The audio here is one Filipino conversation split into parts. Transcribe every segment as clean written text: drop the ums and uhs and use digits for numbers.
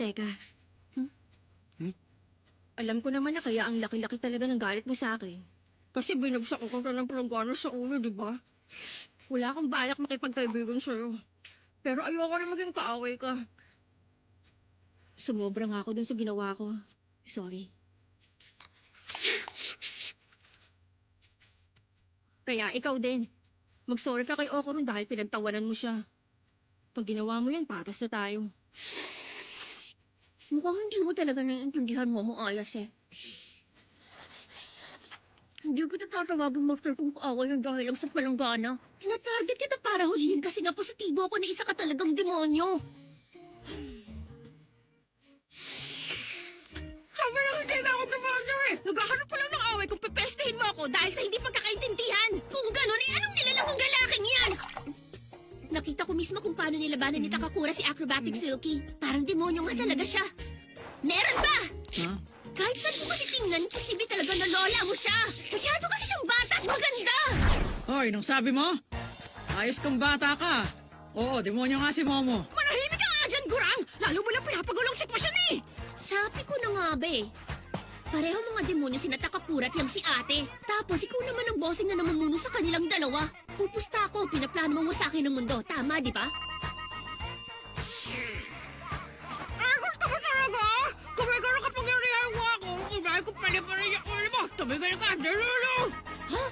Teka. Alam ko naman na kaya ang laki-laki talaga ng galit mo sa akin. Kasi binagsak ko ka ng planggana sa ulo, di ba? Wala akong balak makipagkaibigan sa'yo. Pero ayoko na maging kaaway ka. Sumobra nga ako dun sa ginawa ko. Sorry. Kaya ikaw din. Mag-sorry ka kay Okoron dahil pinagtawanan mo siya. Pag ginawa mo yan, patas na tayo. Mukhang hindi mo talaga naiintindihan mo ayos eh. Hindi ko tatawagin master kung kaaway yung dahil lang sa palanggana. Tinatarget kita para hulihin kasi nga positibo ako na isa ka talagang demonyo. Sabi na hindi na ako demonyo eh! Naghahanap pa lang ng away kung pepestehin mo ako dahil sa hindi pagkakaintindihan. Kung ganun, eh anong nilalang kong lalaking yan? Nakita ko mismo kung paano nilabanan ni Takakura si Acrobatic Silky. Parang demonyo nga talaga siya. Meron ba? Huh? Kahit saan mo kasi tingnan, posible talaga na lola mo siya. Masyado kasi siyang bata at maganda. Hoy, nung sabi mo, ayos kang bata ka. Oo, demonyo nga si Momo. Manahimik ka nga dyan, Gurang. Lalo mo lang pinapagulong sitwasyon eh. Sabi ko na nga, be. Pareho mga demonyo si Takakura at yung si ate. Tapos ikaw naman ang bossing na namumuno sa kanilang dalawa. Pupusta ako, pinaplano mo sa akin ng mundo. Tama, di ba? Ay, gusto mo talaga? Kung may gano'n kapangyarihan mo ako, unahin ko pwede pa rin ako mo. Tumigil ka, dalolo! Ha?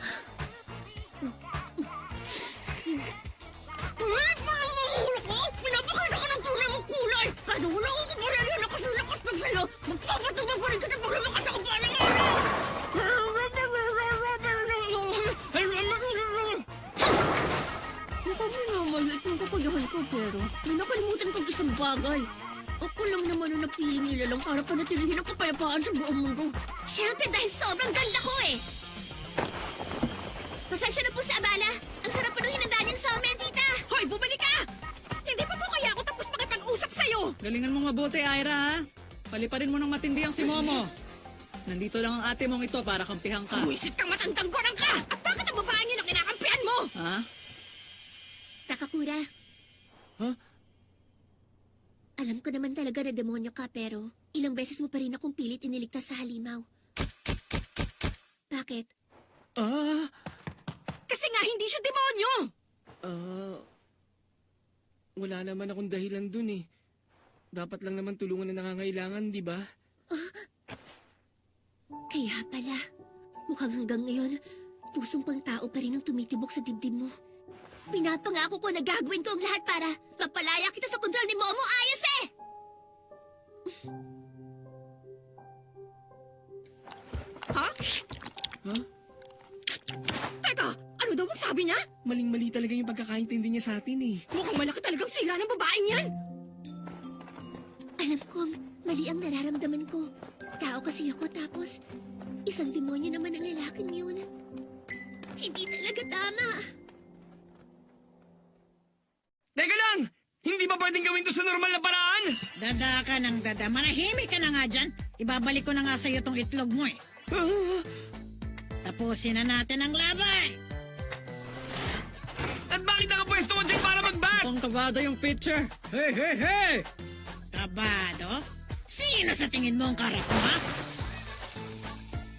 Ay, parang mahulog ko! Pinapakita ka ng tunay mong kulay! Ano wala ko kapangyarihan na lakas na sa'yo! Magpapatubang pa rin kita pag lumakas ako pa alam Mukhang minamaliit yung kakayahan ko, pero may nakalimutan kong isang bagay. Ako lang naman ang napiling nila lang para panatilihin ang kapayapaan sa buong mundo. Siyempre dahil sobrang ganda ko eh! Pasensya na po sa abala. Ang sarap pa nung hinandaan yung somen, tita! Hoy, bumalik ka! Hindi pa po kaya ako tapos makipag-usap sa'yo! Galingan mo mabuti, Ira, ha? Paliparin mo ng matindi ang si Momo. Nandito lang ang ate mong ito para kampihan ka. Buisit kang matandang gorang ka! At bakit ang babae niyo na kinakampihan mo? Ha? Takakura. Huh? Alam ko naman talaga na demonyo ka, pero ilang beses mo pa rin akong pilit iniligtas sa halimaw. Bakit? Kasi nga hindi siya demonyo! Wala naman akong dahilan dun eh. Dapat lang naman tulungan na nangangailangan, di ba? Kaya pala, mukhang hanggang ngayon, pusong pang tao pa rin ang tumitibok sa dibdib mo. Pinapangako ko na gagawin ko ang lahat para mapalaya kita sa kontrol ni Momo Ayos eh! Ha? Huh? Teka, ano daw ang sabi niya? Maling-mali talaga yung pagkakaintindi niya sa atin eh. Mukhang malaki talagang sira ng babaeng yan! Alam kong mali ang nararamdaman ko. Tao kasi ako tapos isang demonyo naman ang lalaking yun. Hindi talaga tama. Teka lang! Hindi ba pwedeng gawin to sa normal na paraan? Dada ka ng dada. Manahimik ka na nga dyan. Ibabalik ko na nga sa'yo tong itlog mo eh. Tapusin na natin ang laban. At bakit nakapwesto ko dyan para mag-bat? Mukhang kabado yung pitcher. Hey, hey, hey! Kabado? Sino sa tingin mo ang karap mo, ha?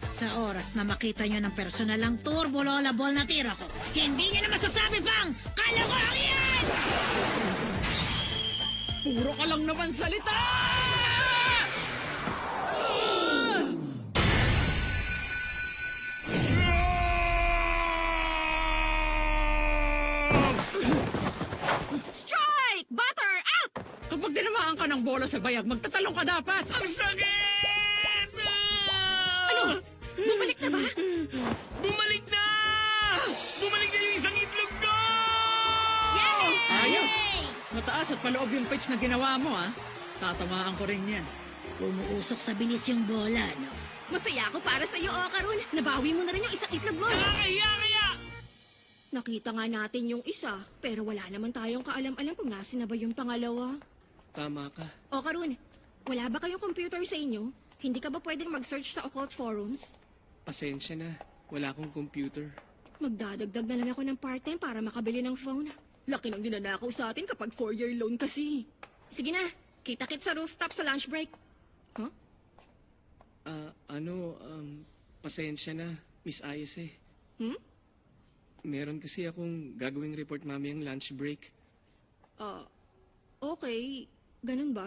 Sa oras na makita nyo ng personalang turbo lola ball na tira ko, hindi nyo na masasabi pang kalokohan yan! Puro ka lang naman salita! Strike! Butter! Out! Kapag tinamaan ka ng bola sa bayag, magtatalong ka dapat! Ang sakit! Ano? Bumalik na ba? Bumalik na! Bumalik na yung isang itlog ko! Yay! Ayos! Mataas at paloob yung pitch na ginawa mo, ha? Tatamaan ko rin yan. Umuusok sa bilis yung bola, no? Masaya ako para sa iyo, Okarun. Nabawi mo na rin yung isang itlog mo. Kaya! Nakita nga natin yung isa, pero wala naman tayong kaalam-alam kung nasin na ba yung pangalawa. Tama ka. Okarun, wala ba kayong computer sa inyo? Hindi ka ba pwedeng mag-search sa occult forums? Pasensya na. Wala akong computer. Magdadagdag na lang ako ng part-time para makabili ng phone. Laki ng dinanakaw sa atin kapag 4-year loan kasi. Sige na, kita-kit sa rooftop sa lunch break. Huh? Pasensya na, Miss Ayase. Hmm? Meron kasi akong gagawing report mamayang lunch break. Okay. Ganun ba?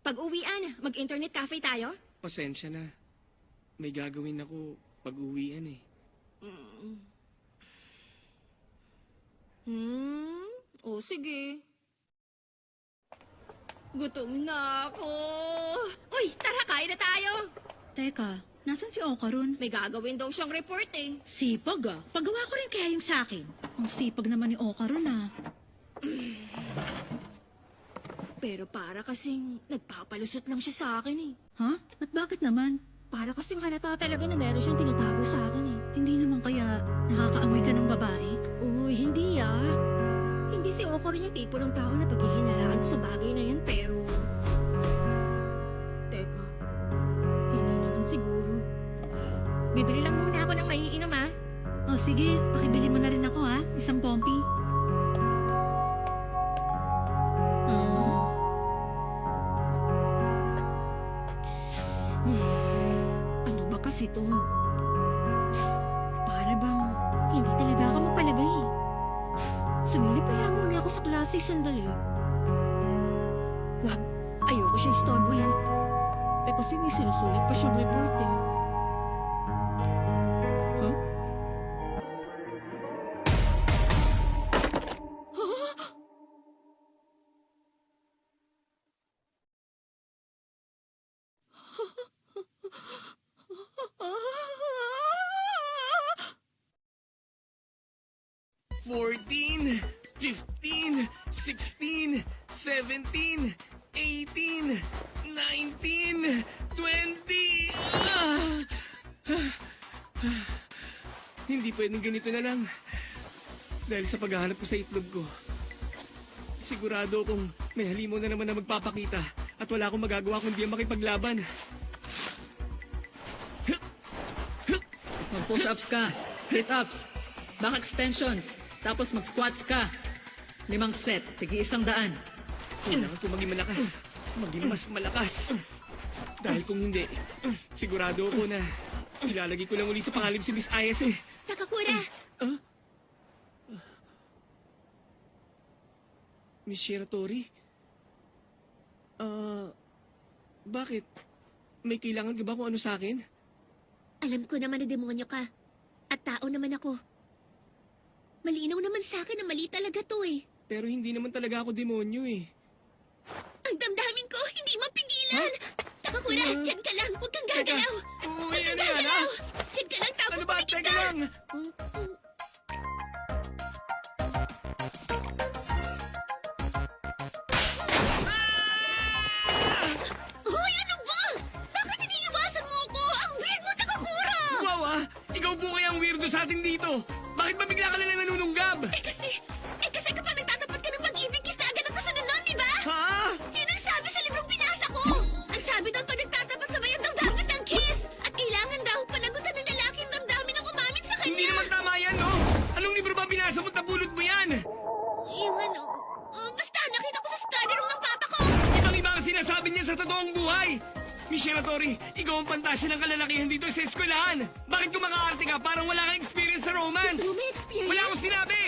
Pag-uwian, mag-internet cafe tayo? Pasensya na. May gagawin ako pag-uwian eh. O sige. Gutom na ako. Uy, tara, kain na tayo. Teka, nasan si Okarun? May gagawin daw siyang report eh. Sipag ah. Pagawa ko rin kaya yung sa akin. Ang sipag naman ni Okarun ah. Pero para kasing nagpapalusot lang siya sa akin eh. Ha? At bakit naman? Para kasing halata talaga na meron siyang tinatago sa akin eh. Hindi naman kaya nakakaamoy ka ng babae? Uy, hindi ah. Hindi si Oko rin yung tipo ng tao na paghihinalaan sa bagay na yan, pero... Teka, hindi naman siguro. Bibili lang muna ako ng maiinom ah. O sige, pakibili mo na rin ako ha. Isang pompi. Ano ba kasi to? Para bang hindi talaga ako mapalagay. Sumili pa yan muna ako sa klase sandali. Wag, ayoko siya istorbohin. Eh kasi may sinusulit pa siyang report eh. Huh? Ah! 14, 15, 16, 17, 18, 19, 20. Hindi pwedeng ganito na lang. Dahil sa paghahanap ko sa itlog ko. Sigurado kong may halimaw na naman na magpapakita at wala akong magagawa kundi ang makipaglaban. Mag-push-ups ka, sit-ups, back extensions, tapos mag-squats ka. 5 set, tigi 100. Kailangan ko maging malakas. Maging mas malakas. Dahil kung hindi, sigurado ako na ilalagay ko lang uli sa pangalib si Miss Ayas eh. Takakura! Miss Shiratori? Bakit? May kailangan ka ba kung ano sa akin? Alam ko naman na demonyo ka. At tao naman ako. Malinaw naman sa akin na mali talaga to eh. Pero hindi naman talaga ako demonyo eh. Ang damdamin ko, hindi mapigilan! Takakura, dyan ka lang, huwag kang gagalaw! Uy, Huwag kang ano yan, gagalaw! Dyan ka lang, tapos Ano ba? tumigil Teka ka! lang! Hoy, ano ba? Bakit iniiwasan mo ako? Ang weird mo, Takakura! Wow ah! Ikaw po kaya ang weirdo sa atin dito! Bakit ba bigla ka na lang nanununggab? Eh kasi kapag nagtatapat ka ng pag-ibig, kiss na agad ang kasunod, di ba? Ha? Yun ang sabi sa librong pinasa ko! Ang sabi doon pag nagtatapat sa bayang damdamin ng kiss! At kailangan daw panagutan ng lalaki ang damdamin ng umamit sa Hindi kanya! naman tama yan, no? Anong libro ba binasa mo? Tabulot mo yan? Yung ano... basta nakita ko sa study room ng papa ko! Ibang-iba ang sinasabi niya sa totoong buhay! Miss Shiratori, ikaw ang pantasya ng kalalakihan dito sa eskwelahan! Bakit kung makaarte ka, parang wala kang experience sa romance? Gusto mo may experience? Wala akong sinabi!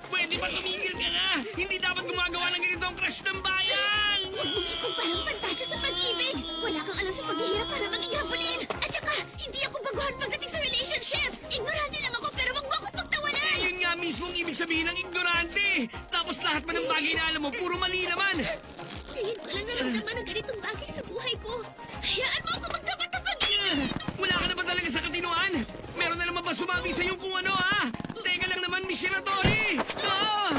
Pwede ba tumigil ka na? Hindi dapat gumagawa ng ganitong crush ng bayan! Huwag mong ipagpalang pantasya sa pag-ibig! Wala kang alam sa paghihirap para maging gabulin! At saka, hindi ako baguhan pagdating sa relationships! Ignorante lang ako pero wag mo ako pagtawanan! Yun nga mismo ang ibig sabihin ng ignorante! Tapos lahat man ng bagay na alam mo, puro mali naman! Ngayon ko lang naramdaman ng ganitong bagay sa buhay ko. Hayaan mo ako magtapat ng pag-ibig! Wala ka na ba talaga sa katinuan? Meron na naman ba sumabi sa'yo kung ano, ha? Teka lang naman, Miss Shiratori! Ah!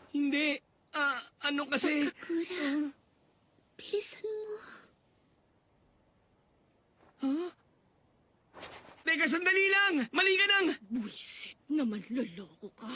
Hindi. Ano kasi... Takakura, bilisan mo. Teka, sandali lang! Mali ka nang... Buisit naman, loloko ka.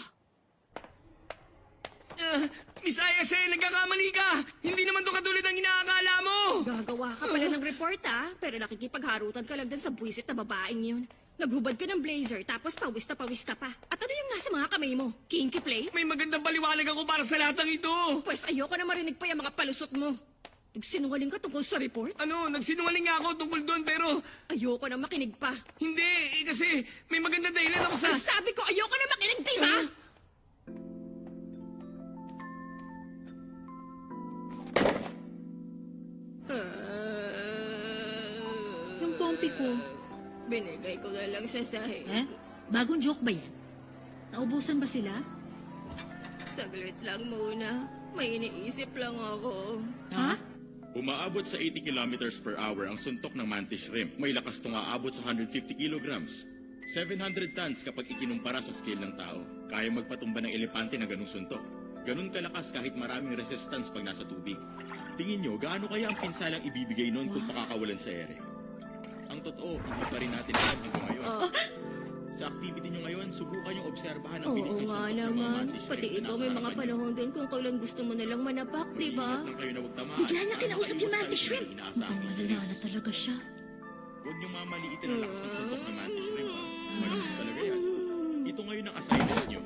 Miss Ayase, nagkakamali ka! Hindi naman to katulad ang inaakala mo! Gagawa ka pala ng report, pero nakikipagharutan ka lang dun sa buisit na babaeng yun. Naghubad ka ng blazer, tapos pawis na pa. At ano yung nasa mga kamay mo? Kinky play? May magandang paliwanag ako para sa lahat ng ito! Pues ayoko na marinig pa yung mga palusot mo. Nagsinungaling ka tungkol sa report? Ano, nagsinungaling nga ako tungkol doon pero... Ayoko na makinig pa. Hindi, kasi may maganda dahilan ako sa... Ang sabi ko, ayoko na makinig, di ba? Yung pompi ko. Binigay ko na lang sa sahig. Bagong joke ba yan? Naubusan ba sila? Saglit lang muna. May iniisip lang ako. Ha? Umaabot sa 80 kilometers per hour ang suntok ng mantis shrimp. May lakas itong aabot sa 150 kilograms. 700 tons kapag ikinumpara sa scale ng tao. Kaya magpatumba ng elepante na ganung suntok. Ganun kalakas kahit maraming resistance pag nasa tubig. Tingin nyo, gaano kaya ang pinsalang ibibigay noon kung pakakawalan sa ere? Ang totoo, hindi pa rin natin alam hanggang ngayon. Sa activity nyo ngayon, subukan yung obserbahan ang bilis Oo ng nga suntok ng mga naman. mantis shrimp Pati na ikaw nasa may mga harapan nyo. panahon din kung kailan gusto mo nalang manapak, di ba? Mag-ingat lang kayo na huwag tamaan. Bigla niya kinausap yung At mantis shrimp. inaasahang Mukhang bilis. malala na talaga siya. Huwag niyong mamaliitin ang lakas ng suntok ng mantis shrimp. Malakas talaga yan. Ito ngayon ang assignment niyo.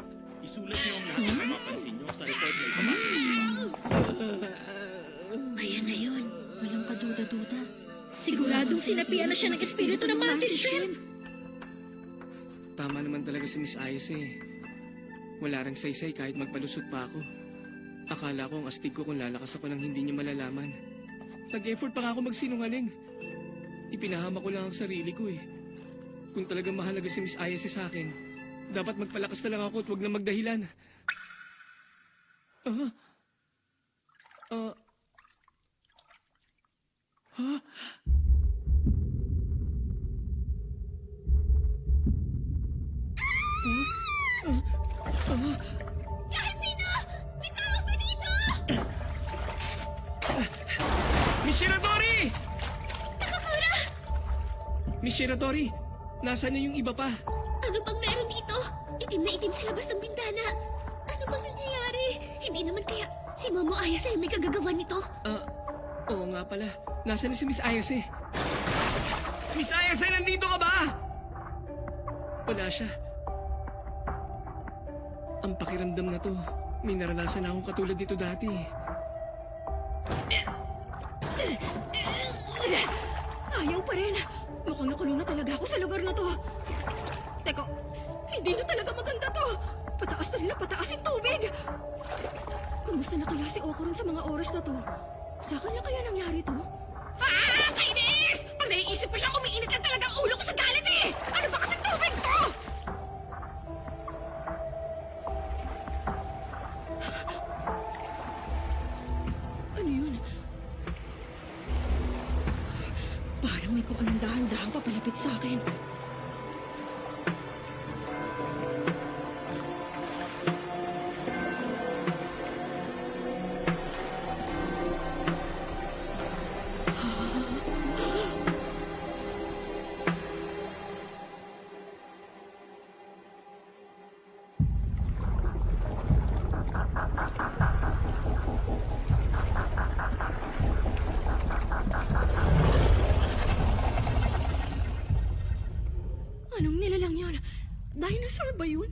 Isulat niyo ang lahat ng mapapansin niyo sa report na ipapasa niyo bukas. Ayan na yun. Walang kaduda-duda. Siguradong sinapian na siya ng espiritu ng mantis shrimp. Tama naman talaga si Miss Ayase. Wala ring saysay kahit magpalusot pa ako. Akala ko ang astig ko kung lalakas ako nang hindi niya malalaman. Nag-effort pa nga ako magsinungaling. Ipinahama ko lang ang sarili ko eh. Kung talagang mahalaga si Miss Ayase sa akin, dapat magpalakas na lang ako at huwag na magdahilan. Miss Shiratori! Miss Shiratori, nasaan na yung iba pa? Ano bang meron dito? Itim na itim sa labas ng bintana. Ano bang nangyayari? Hindi naman kaya si Momo Ayase ay may kagagawa nito? Oo nga pala. Nasaan na si Miss Ayase? Miss Ayase, nandito ka ba? Wala siya. Ang pakiramdam na to, may naranasan na akong katulad dito dati. Ayaw pa rin. Mukhang nakulong na talaga ako sa lugar na to. Teko, hindi na talaga maganda to. Pataas na rin ang pataas yung tubig. Kumusta na kaya si Okuron sa mga oras na to? Sa kanya kaya nangyari to? Kainis! Pag naiisip pa siya, umiinit lang talaga ang ulo ko sa galit eh! Ano ba kasi tubig to? Ano yun? Parang may kung anong dahan-dahan papalapit sa akin. Anong nilalang yun? Dinosaur ba yun?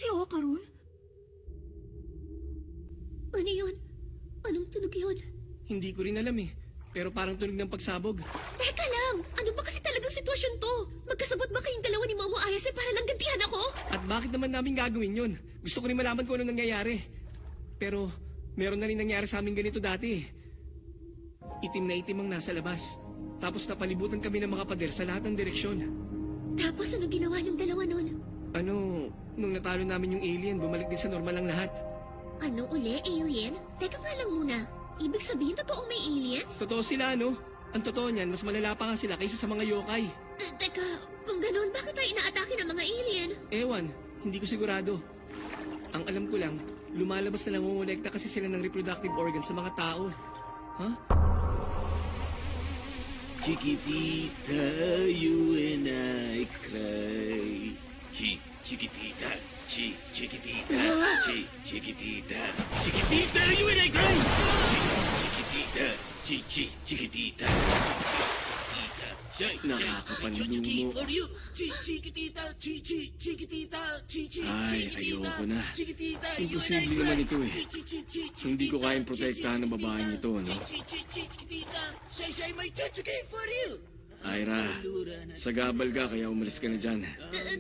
si Oka ron? Ano yun? Anong tunog yun? Hindi ko rin alam eh. Pero parang tunog ng pagsabog. Teka lang! Ano ba kasi talagang sitwasyon to? Magkasabot ba kayong dalawa ni Momo Ayase para lang gantihan ako? At bakit naman namin gagawin yun? Gusto ko rin malaman kung ano nangyayari. Pero meron na rin nangyari sa amin ganito dati. Itim na itim ang nasa labas. Tapos napalibutan kami ng mga pader sa lahat ng direksyon. Tapos ano ginawa ng dalawa nun? Ano, nung natalo namin yung alien, bumalik din sa normal ang lahat. Ano uli, alien? Teka nga lang muna. Ibig sabihin, totoong may aliens? Totoo sila, no? Ang totoo niyan, mas malala pa nga sila kaysa sa mga yokai. Teka, kung ganun, bakit tayo inaatake ng mga alien? Ewan, hindi ko sigurado. Ang alam ko lang, lumalabas na nangongolekta kasi sila ng reproductive organs sa mga tao. Huh? Chiquitita, you and I cry. Chiquitita, chiquitita, chiquitita, chiquitita, you and I cry. Chiquitita, chiquitita. Nakakapanlumo. For you, chiquitita, chiquitita, Ay, ayoko na. chiquitita, Imposible naman ito eh. Hindi ko kayang protektahan ng babaeng ito, no? Chiquitita, say my Chatsuki for you. Ira, sagabal ka kaya umalis ka na dyan.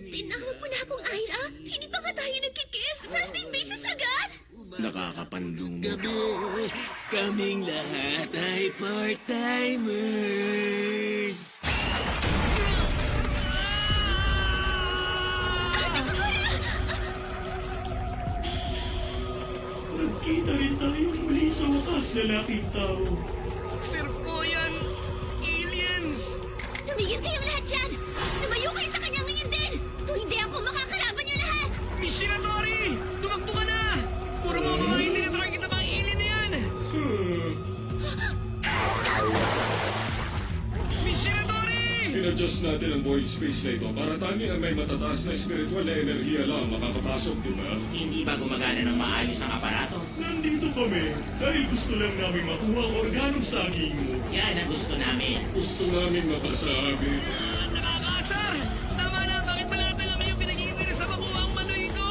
Tinawag mo na akong Ira? Hindi pa nga tayo nagkikiss? First name basis agad? Nakakapanlumo. Kaming lahat ay part-timers. Nagkita rin tayo muli sa wakas, lalaking tao. Sir po yan! Aliens! Tumigil kayong lahat dyan! Lumayo kayo sa kanya ngayon din! Kung hindi ako, makakalaban niyo lahat! Missionary! Tumakbo ka na! Puro mga babae hindi na-target na mga alien na yan! Missionary! Pinadjust natin ang void space na ito para tanging ang may matataas na spiritual na enerhiya lang makakapasok, di ba? Hindi ba gumagana ng maayos ang aparato? Nandito kami dahil gusto lang namin makuha ang organong saging mo. Yan ang gusto namin. Gusto namin mapasabi. Nakakaasar! Tama na! Bakit ba lahat na lang kayo pinag-iintiris sa makuha ang manoy ko?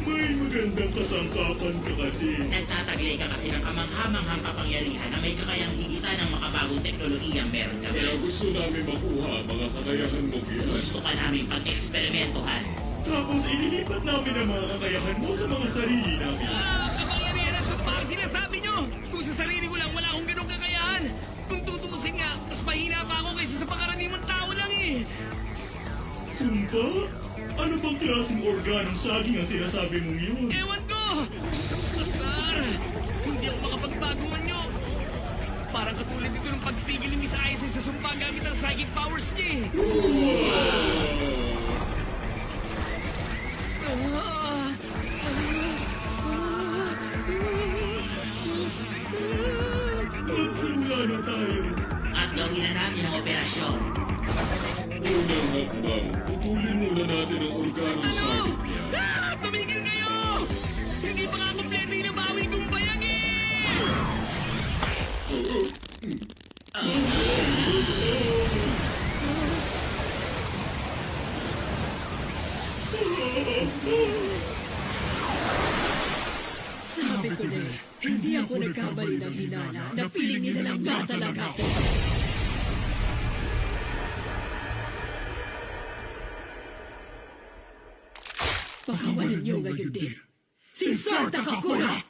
May magandang kasangkapan ka kasi. Nagtataglay ka kasi ng kamanghamanghang kapangyarihan na may kakayang higitan ng makabagong teknolohiyang meron kami. Kaya gusto namin makuha ang mga kakayahan mo yan. Gusto ka namin pag-eksperimentohan. Tapos ililipat namin ang mga kakayahan mo sa mga sarili namin. Kapangyarihan ang sumpa ang sinasabi nyo! Kung sa sarili ko lang, wala akong ganong kakayahan! Kung tutuusin nga, mas mahina pa ako kaysa sa pangkaraniwang tao lang eh! Sumpa? Ano bang klaseng organong saging ang sinasabi mong yun? Ewan ko! Asar! Hindi ako makapagbaguhan nyo! Parang katulad dito ng pagpigil ni Miss Isis sa sumpa gamit ang psychic powers niya eh! Magsimula na tayo. At gawin na namin ang operasyon. Unang hakbang, putulin muna natin ang organong Ano? saging niya. Tumigil kayo! Hindi pa nga kompleto yung nabawi kong bayag eh! Sabi ko na eh, hindi ako nagkamali ng hinala. Napiling nila lang ba talaga ako? Pakawalan niyo ngayon din. Si Sir Takakura!